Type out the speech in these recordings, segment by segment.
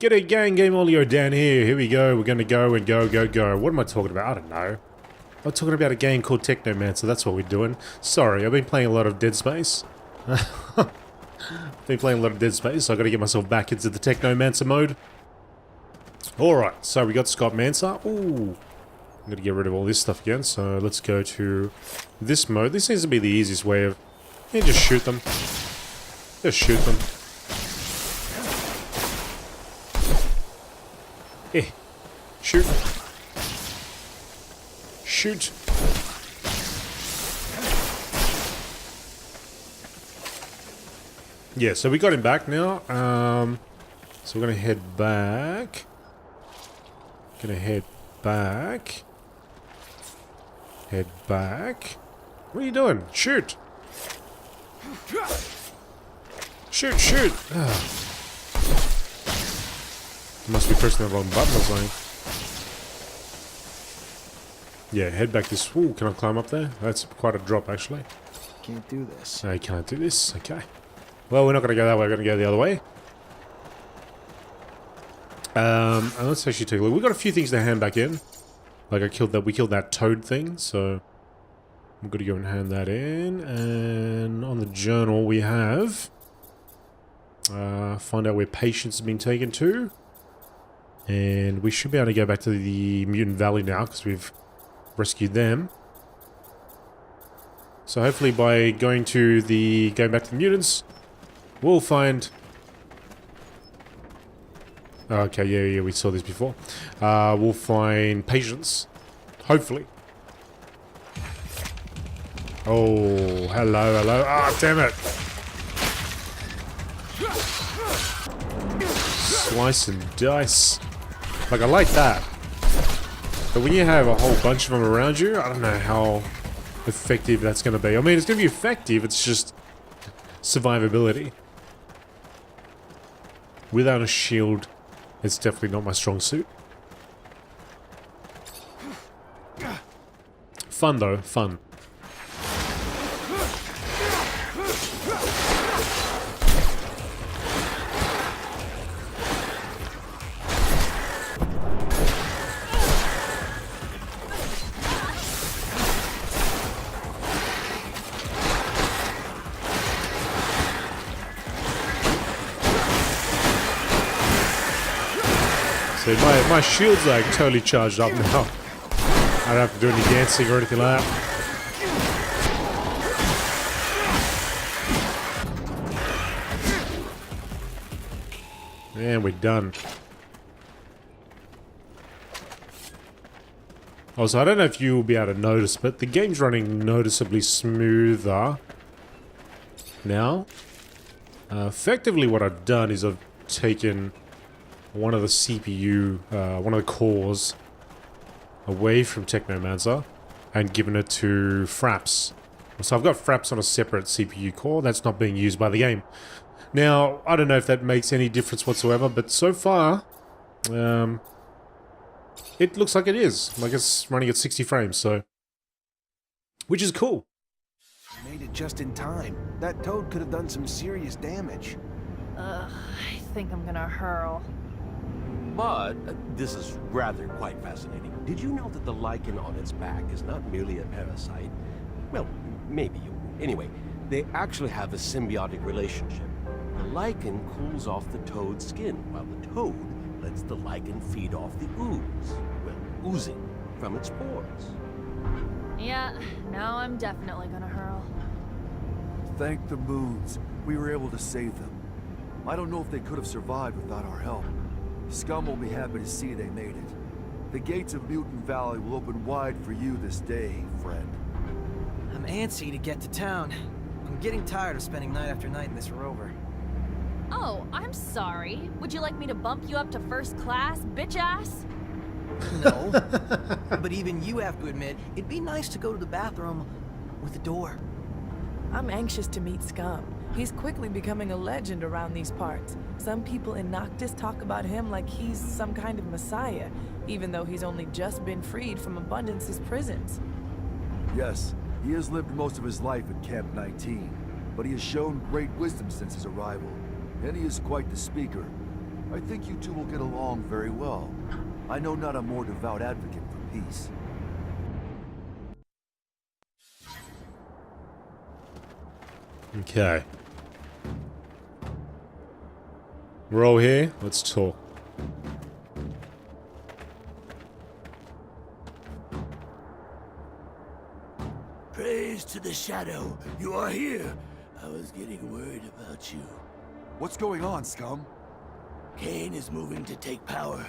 G'day gang, GameolioDan here. Here we go. We're gonna go and go. What am I talking about? I don't know. I'm talking about a game called Technomancer. That's what we're doing. Sorry, I've been playing a lot of Dead Space. So I gotta get myself back into the Technomancer mode. Alright, so we got Scott Mancer. Ooh. I'm gonna get rid of all this stuff again, so let's go to this mode. This seems to be the easiest way of... Yeah, just shoot them. Just shoot them. Eh. Shoot. Shoot. Yeah, so we got him back now. So we're gonna head back. Head back. What are you doing? Shoot! Shoot! Ah. Must be pressing the wrong button or something. Yeah, head back this... Ooh, can I climb up there? That's quite a drop, actually. Can't do this. I can't do this. Okay. Well, we're not going to go that way. We're going to go the other way. And let's actually take a look. We've got a few things to hand back in. Like we killed that toad thing, so... I'm going to go and hand that in. And on the journal we have... find out where patients have been taken to. And we should be able to go back to the Mutant Valley now, because we've rescued them. So hopefully by going back to the mutants, we'll find... Okay, yeah, we saw this before. We'll find patients. Hopefully. Oh, hello. Ah, damn it. Slice and dice. Like, I like that. But when you have a whole bunch of them around you, I don't know how effective that's going to be. I mean, it's going to be effective, it's just survivability. Without a shield, it's definitely not my strong suit. Fun, though. Fun. So my shield's like totally charged up now. I don't have to do any dancing or anything like that. And we're done. Also, I don't know if you will be able to notice, but the game's running noticeably smoother now. Effectively what I've done is I've taken one of the CPU, one of the cores away from Technomancer and given it to Fraps. So I've got Fraps on a separate CPU core that's not being used by the game. Now, I don't know if that makes any difference whatsoever, but so far, it looks like it is. Like it's running at 60 frames, so... Which is cool. Made it just in time. That toad could have done some serious damage. I think I'm gonna hurl. But this is rather quite fascinating. Did you know that the lichen on its back is not merely a parasite? Well, maybe you... Anyway, they actually have a symbiotic relationship. The lichen cools off the toad's skin, while the toad lets the lichen feed off the ooze. Well, oozing from its pores. Yeah, now I'm definitely gonna hurl. Thank the moons. We were able to save them. I don't know if they could have survived without our help. Scum will be happy to see they made it. The gates of Mutant Valley will open wide for you this day, friend. I'm antsy to get to town. I'm getting tired of spending night after night in this rover. Oh, I'm sorry. Would you like me to bump you up to first class, bitch ass? No. But even you have to admit, it'd be nice to go to the bathroom with a door. I'm anxious to meet Scum. He's quickly becoming a legend around these parts. Some people in Noctis talk about him like he's some kind of messiah, even though he's only just been freed from Abundance's prisons. Yes, he has lived most of his life at Camp 19, but he has shown great wisdom since his arrival, and he is quite the speaker. I think you two will get along very well. I know not a more devout advocate for peace. Okay. We're all here. Let's talk. Praise to the Shadow. You are here. I was getting worried about you. What's going on, Scum? Cain is moving to take power.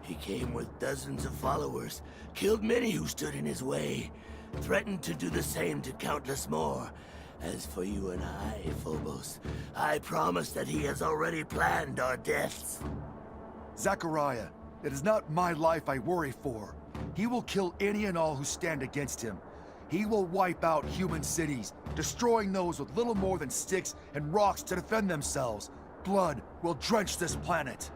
He came with dozens of followers, killed many who stood in his way, threatened to do the same to countless more. As for you and I, Phobos, I promise that he has already planned our deaths. Zachariah, it is not my life I worry for. He will kill any and all who stand against him. He will wipe out human cities, destroying those with little more than sticks and rocks to defend themselves. Blood will drench this planet.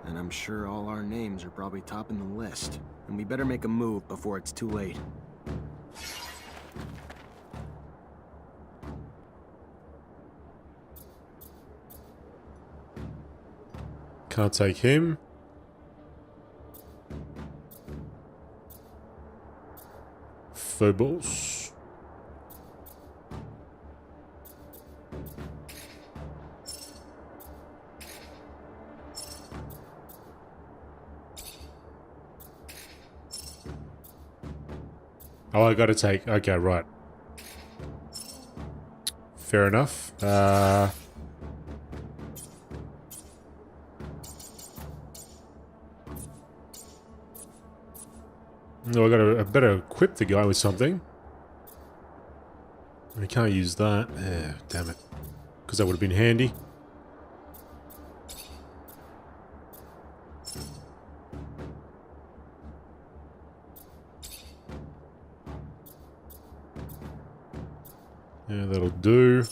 And I'm sure all our names are probably topping the list. And we better make a move before it's too late. Can't take him. Phobos. Oh, I gotta take... Okay, right. Fair enough. No, I better equip the guy with something. I can't use that. Yeah, damn it. Because that would have been handy. Yeah, that'll do.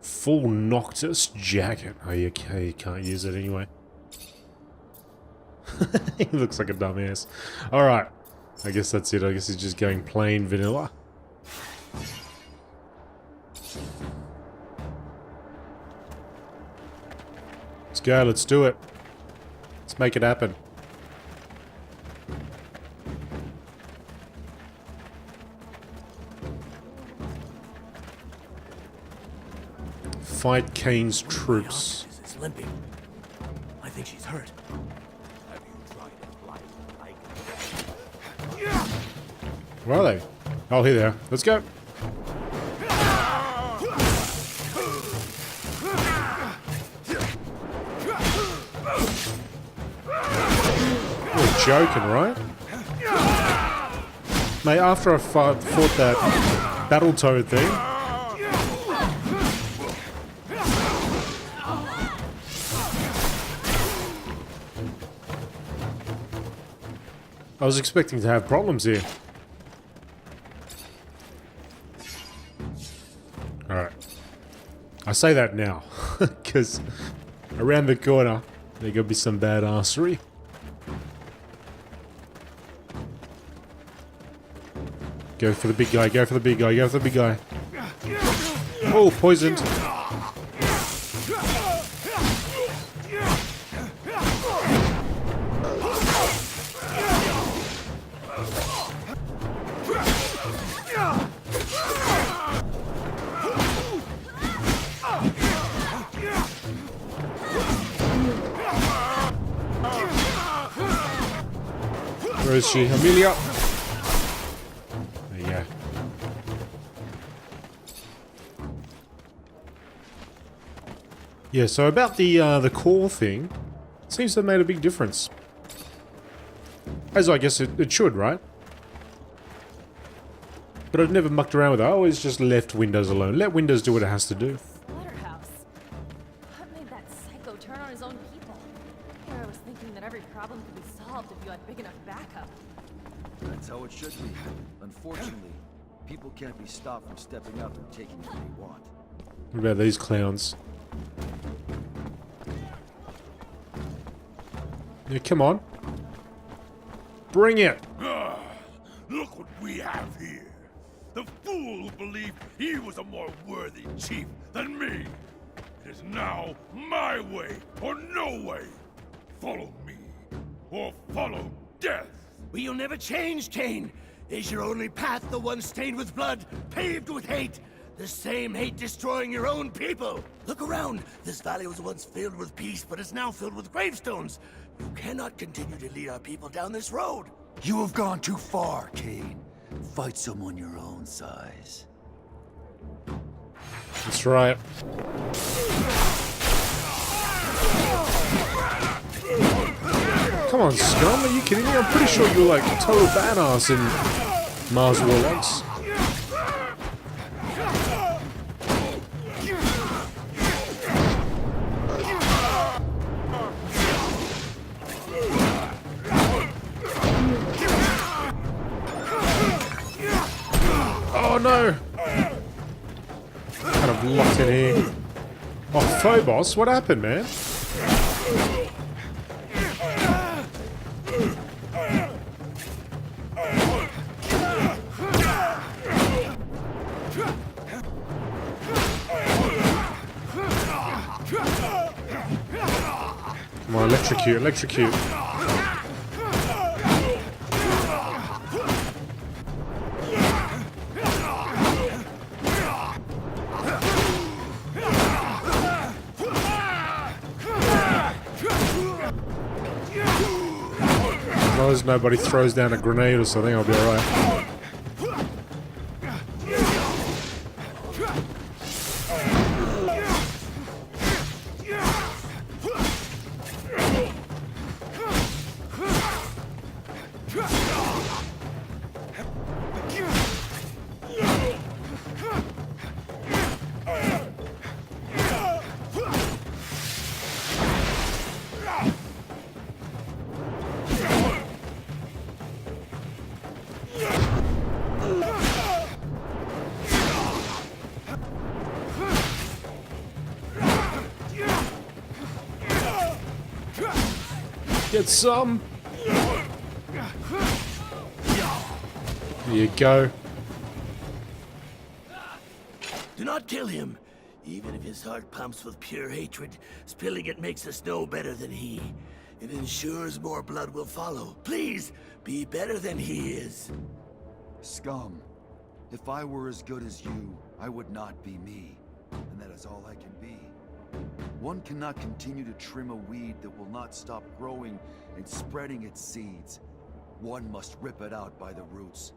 Full Noctis jacket. Oh, you can't use it anyway. He looks like a dumbass. Alright. I guess that's it. I guess he's just going plain vanilla. Let's go. Let's do it. Let's make it happen. Fight Kane's troops. Is limping. I think she's hurt. Where are they? Oh, here they are. Let's go. You're joking, right? Mate, after I fought that Battletoad thing... I was expecting to have problems here. Alright. I say that now, because around the corner, there could be some bad arsery. Go for the big guy, go for the big guy, go for the big guy. Oh, poisoned. Where is she? Amelia! There you go. Yeah, so about the core thing, seems to have made a big difference. As I guess it should, right? But I've never mucked around with it. I always just left Windows alone. Let Windows do what it has to do. Slaughterhouse. What made that psycho turn on his own people? Here I was thinking that every problem could be solved if you had big enough backup. That's how it should be. Unfortunately, people can't be stopped from stepping up and taking what they want. What about these clowns? Yeah, come on. Bring it! Look what we have here. The fool who believed he was a more worthy chief than me. It is now my way or no way. Follow me, or follow death. But you'll never change, Cain. Is your only path the one stained with blood, paved with hate? The same hate destroying your own people. Look around. This valley was once filled with peace, but is now filled with gravestones. You cannot continue to lead our people down this road. You have gone too far, Cain. Fight someone your own size. That's right. Come on, Scum, are you kidding me? I'm pretty sure you're like a total badass in Mars Warlocks. Oh no! Kind of locked in here. Oh, Phobos, what happened, man? Come on, electrocute, electrocute. As long as nobody throws down a grenade or something, I'll be alright. Get some. There you go. Do not kill him. Even if his heart pumps with pure hatred, spilling it makes us no better than he. It ensures more blood will follow. Please, be better than he is. Scum, if I were as good as you, I would not be me. And that is all I can be. One cannot continue to trim a weed that will not stop growing and spreading its seeds. One must rip it out by the roots.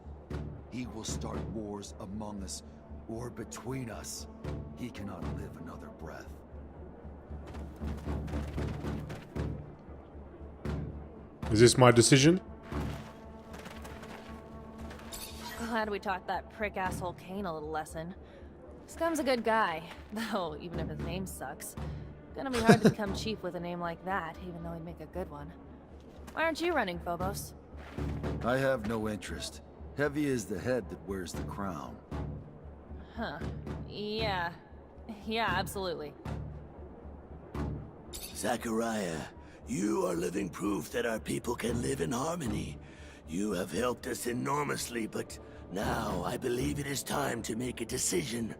He will start wars among us, or between us. He cannot live another breath. Is this my decision? Glad we taught that prick asshole Cain a little lesson. Scum's a good guy, though even if his name sucks. Gonna be hard to become chief with a name like that, even though he'd make a good one. Why aren't you running, Phobos? I have no interest. Heavy is the head that wears the crown. Huh. Yeah, absolutely. Zachariah, you are living proof that our people can live in harmony. You have helped us enormously, but now I believe it is time to make a decision.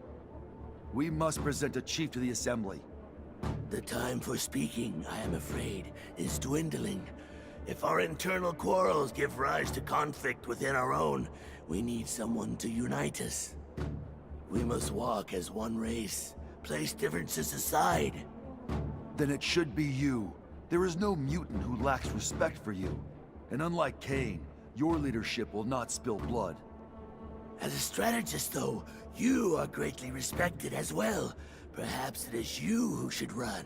We must present a chief to the assembly. The time for speaking, I am afraid, is dwindling. If our internal quarrels give rise to conflict within our own, we need someone to unite us. We must walk as one race, place differences aside. Then it should be you. There is no mutant who lacks respect for you. And unlike Cain, your leadership will not spill blood. As a strategist, though, you are greatly respected as well. Perhaps it is you who should run.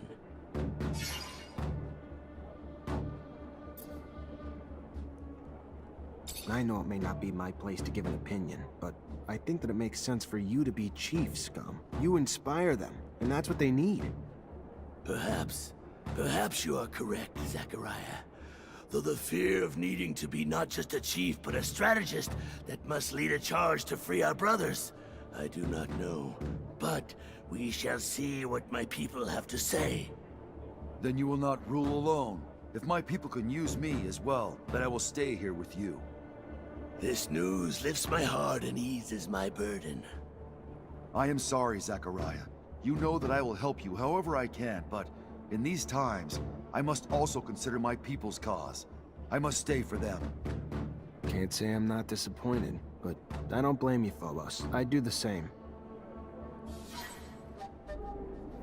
I know it may not be my place to give an opinion, but I think that it makes sense for you to be chief, Scum. You inspire them, and that's what they need. Perhaps you are correct, Zachariah. Though the fear of needing to be not just a chief, but a strategist that must lead a charge to free our brothers, I do not know. But we shall see what my people have to say. Then you will not rule alone. If my people can use me as well, then I will stay here with you. This news lifts my heart and eases my burden. I am sorry, Zachariah. You know that I will help you however I can, but in these times, I must also consider my people's cause. I must stay for them. Can't say I'm not disappointed, but I don't blame you, Phobos. I'd do the same.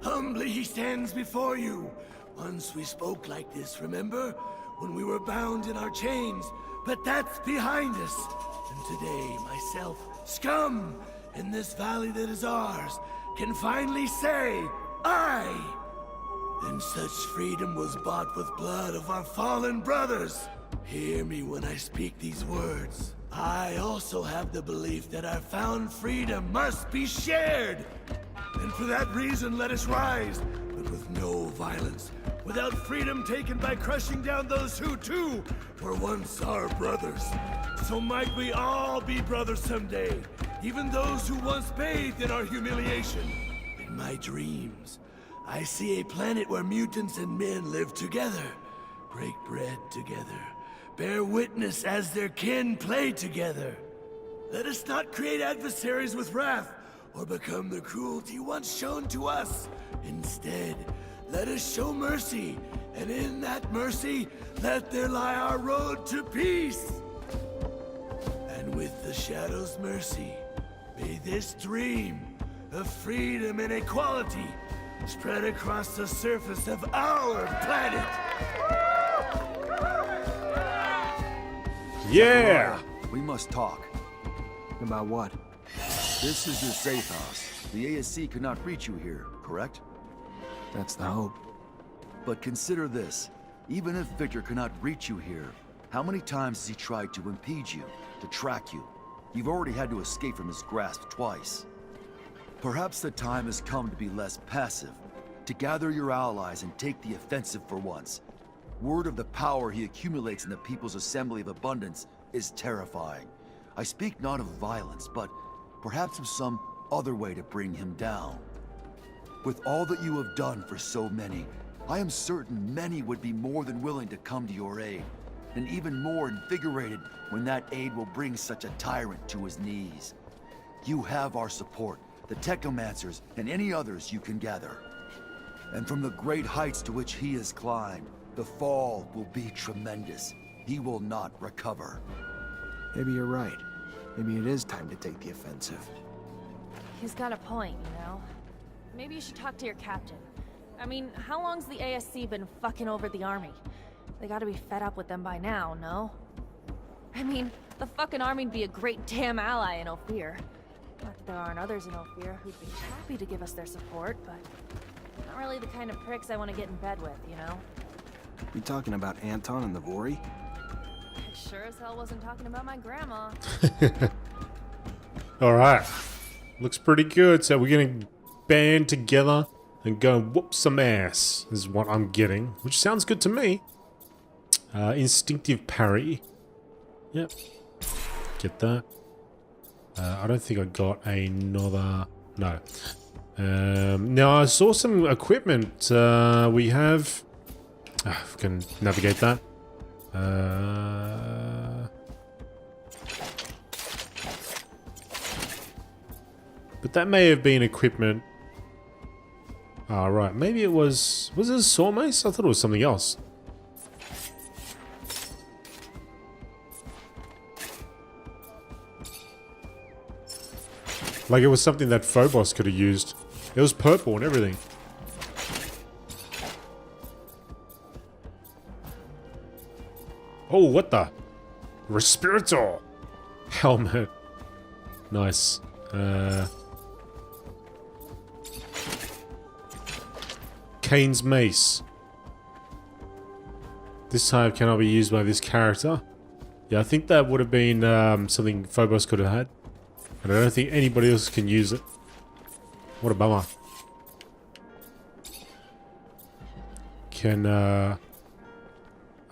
Humbly he stands before you. Once we spoke like this, remember? When we were bound in our chains. But that's behind us. And today, myself, Scum, in this valley that is ours, can finally say, I! And such freedom was bought with blood of our fallen brothers. Hear me when I speak these words. I also have the belief that our found freedom must be shared. And for that reason, let us rise, but with no violence. Without freedom taken by crushing down those who, too, were once our brothers. So might we all be brothers someday, even those who once bathed in our humiliation. In my dreams, I see a planet where mutants and men live together, break bread together, bear witness as their kin play together. Let us not create adversaries with wrath, or become the cruelty once shown to us. Instead, let us show mercy, and in that mercy, let there lie our road to peace. And with the Shadow's mercy, may this dream of freedom and equality spread across the surface of our planet. Yeah! We must talk. About what? This is your safe house. The ASC could not reach you here, correct? That's the hope. But consider this. Even if Victor cannot reach you here, how many times has he tried to impede you, to track you? You've already had to escape from his grasp twice. Perhaps the time has come to be less passive, to gather your allies and take the offensive for once. Word of the power he accumulates in the People's Assembly of Abundance is terrifying. I speak not of violence, but perhaps of some other way to bring him down. With all that you have done for so many, I am certain many would be more than willing to come to your aid, and even more invigorated when that aid will bring such a tyrant to his knees. You have our support, the Technomancers, and any others you can gather. And from the great heights to which he has climbed, the fall will be tremendous. He will not recover. Maybe you're right. Maybe it is time to take the offensive. He's got a point, you know? Maybe you should talk to your captain. I mean, how long's the ASC been fucking over the army? They gotta be fed up with them by now, no? I mean, the fucking army'd be a great damn ally in Ophir. Not that there aren't others in Ophir who'd be happy to give us their support, but not really the kind of pricks I want to get in bed with, you know? You talking about Anton and the Vori? I sure as hell wasn't talking about my grandma. Alright. Looks pretty good. So we're gonna band together and go and whoop some ass, is what I'm getting. Which sounds good to me. Instinctive parry. Yep. Get that. I don't think I got another... No. Now, I saw some equipment. We have... we can navigate that. But that may have been equipment. Ah, right. Maybe it was... Was it a saw mace? I thought it was something else. Like it was something that Phobos could have used. It was purple and everything. Oh, what the? Respirator! Helmet. Nice. Kane's mace. This type cannot be used by this character. Yeah, I think that would have been something Phobos could have had. And I don't think anybody else can use it. What a bummer. I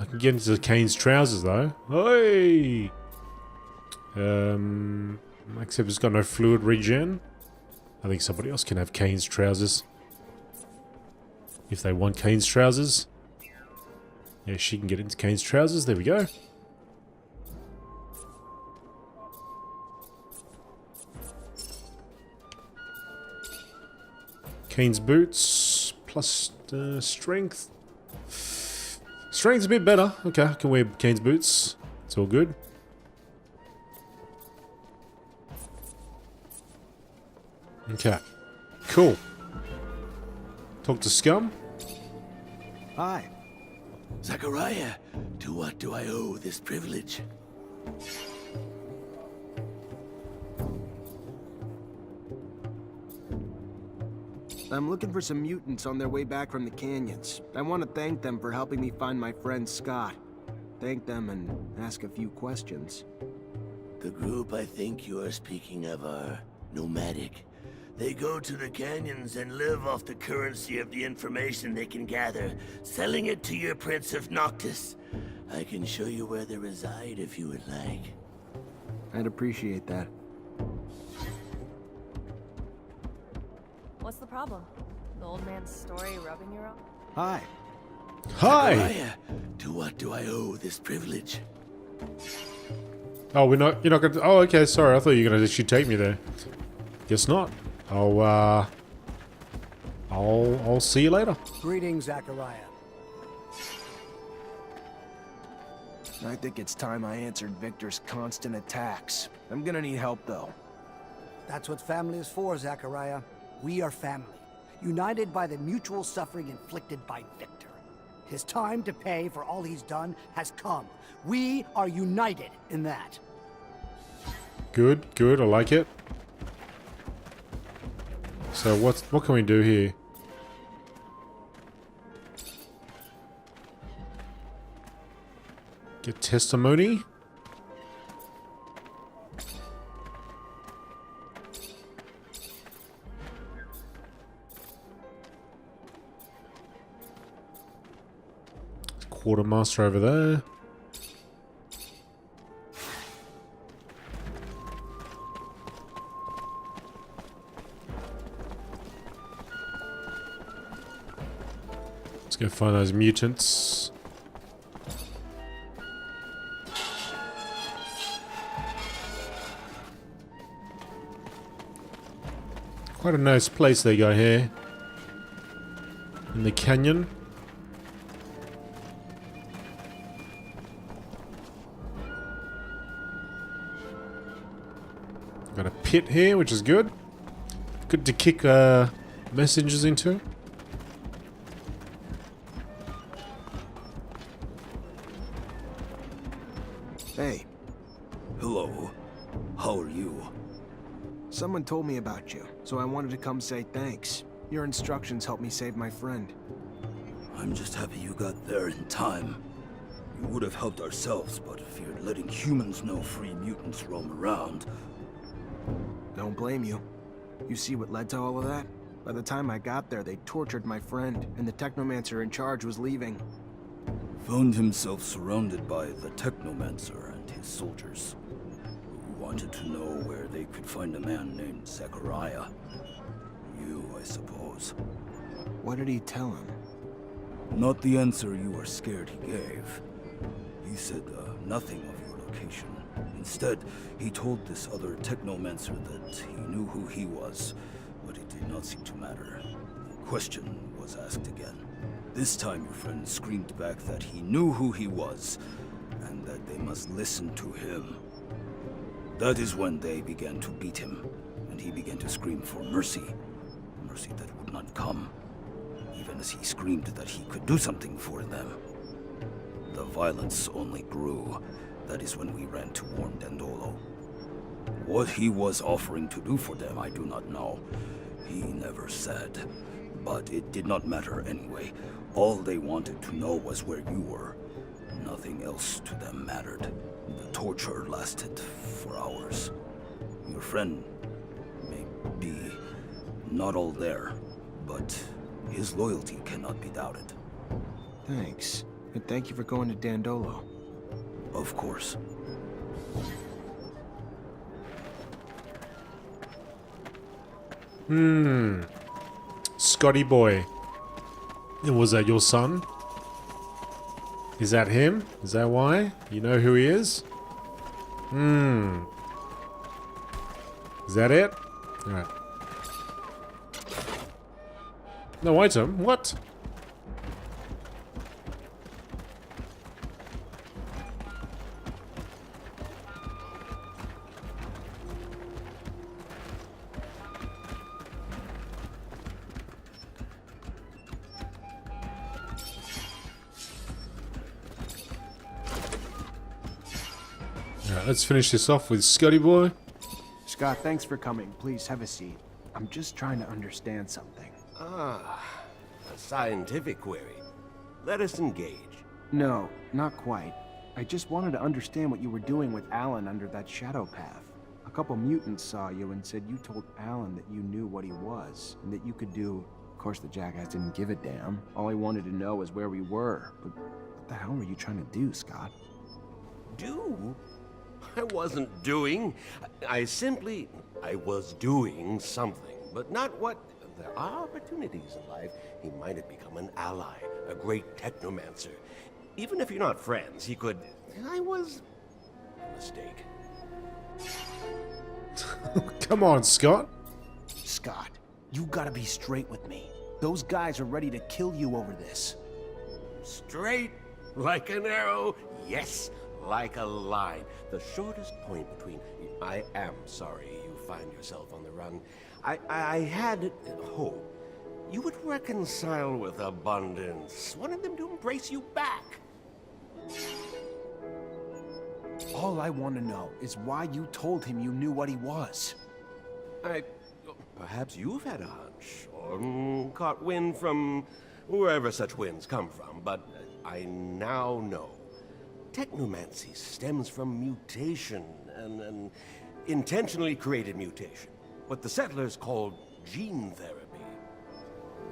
can get into Kane's trousers though. Hey! Except it's got no fluid regen. I think somebody else can have Kane's trousers. If they want Kane's trousers. Yeah, she can get into Kane's trousers. There we go. Kane's boots plus strength. Strength's a bit better. Okay, I can wear Kane's boots. It's all good. Okay, cool. Talk to Scum. Hi. Zachariah, to what do I owe this privilege? I'm looking for some mutants on their way back from the canyons. I want to thank them for helping me find my friend Scott. Thank them and ask a few questions. The group I think you are speaking of are nomadic. They go to the canyons and live off the currency of the information they can gather, selling it to your Prince of Noctis. I can show you where they reside if you would like. I'd appreciate that. What's the problem? The old man's story rubbing you wrong? Hi. Hi! Zachariah, to what do I owe this privilege? Oh, you're not gonna... Oh, okay, sorry. I thought you were gonna actually take me there. Guess not. I'll see you later. Greetings, Zachariah. I think it's time I answered Victor's constant attacks. I'm gonna need help, though. That's what family is for, Zachariah. We are family, united by the mutual suffering inflicted by Victor. His time to pay for all he's done has come. We are united in that. Good, good. I like it. So what can we do here? Get testimony? Quartermaster over there. Let's go find those mutants. Quite a nice place they got here. In the canyon. Got a pit here, which is good. Good to kick messengers into. Hey. Hello. How are you? Someone told me about you, so I wanted to come say thanks. Your instructions helped me save my friend. I'm just happy you got there in time. We would have helped ourselves, but feared letting humans know free mutants roam around. Don't blame you. You see what led to all of that? By the time I got there, they tortured my friend, and the Technomancer in charge was leaving. Found himself surrounded by the Technomancer and his soldiers, who wanted to know where they could find a man named Zachariah. You, I suppose. What did he tell him? Not the answer you were scared he gave. He said nothing of your location. Instead, he told this other Technomancer that he knew who he was, but it did not seem to matter. The question was asked again. This time your friend screamed back that he knew who he was, and that they must listen to him. That is when they began to beat him, and he began to scream for mercy. Mercy that would not come, even as he screamed that he could do something for them. The violence only grew. That is when we ran to warn Dandolo. What he was offering to do for them, I do not know. He never said. But it did not matter anyway. All they wanted to know was where you were. Nothing else to them mattered. The torture lasted for hours. Your friend may be not all there, but his loyalty cannot be doubted. Thanks. And thank you for going to Dandolo. Of course. Scotty boy. And was that your son? Is that him? Is that why? You know who he is? Is that it? Alright. No item? What? Alright, let's finish this off with Scotty boy. Scott, thanks for coming. Please have a seat. I'm just trying to understand something. Ah, a scientific query. Let us engage. No, not quite. I just wanted to understand what you were doing with Alan under that shadow path. A couple mutants saw you and said you told Alan that you knew what he was, and that you could do... Of course, the jackass didn't give a damn. All he wanted to know is where we were. But what the hell were you trying to do, Scott? Do? I wasn't doing. I was doing something, but not what... There are opportunities in life. He might have become an ally, a great Technomancer. Even if you're not friends, he could... I was... a mistake. Come on, Scott. Scott, you gotta be straight with me. Those guys are ready to kill you over this. Straight like an arrow, yes, like a line. The shortest point between... I am sorry you find yourself on the run. I had hope you would reconcile with Abundance, wanted them to embrace you back. All I want to know is why you told him you knew what he was. Perhaps you've had a hunch, or caught wind from wherever such winds come from, but I now know. Technomancy stems from mutation, an intentionally created mutation. What the settlers called gene therapy.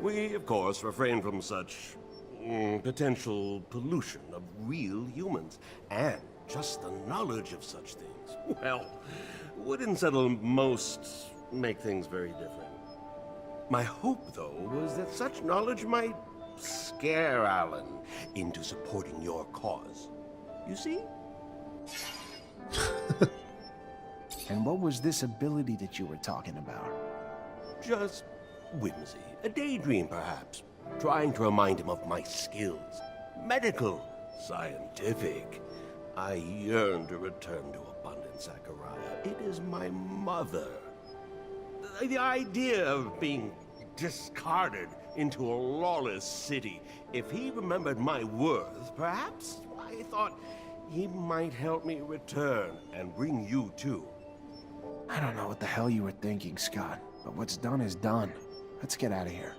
We, of course, refrain from such potential pollution of real humans, and just the knowledge of such things, well, wouldn't settle most make things very different. My hope, though, was that such knowledge might scare Alan into supporting your cause. You see? And what was this ability that you were talking about? Just whimsy, a daydream perhaps, trying to remind him of my skills. Medical, scientific. I yearn to return to Abundance, Zachariah. It is my mother. The idea of being discarded into a lawless city. If he remembered my worth, perhaps I thought he might help me return and bring you too. I don't know what the hell you were thinking, Scott, but what's done is done. Let's get out of here.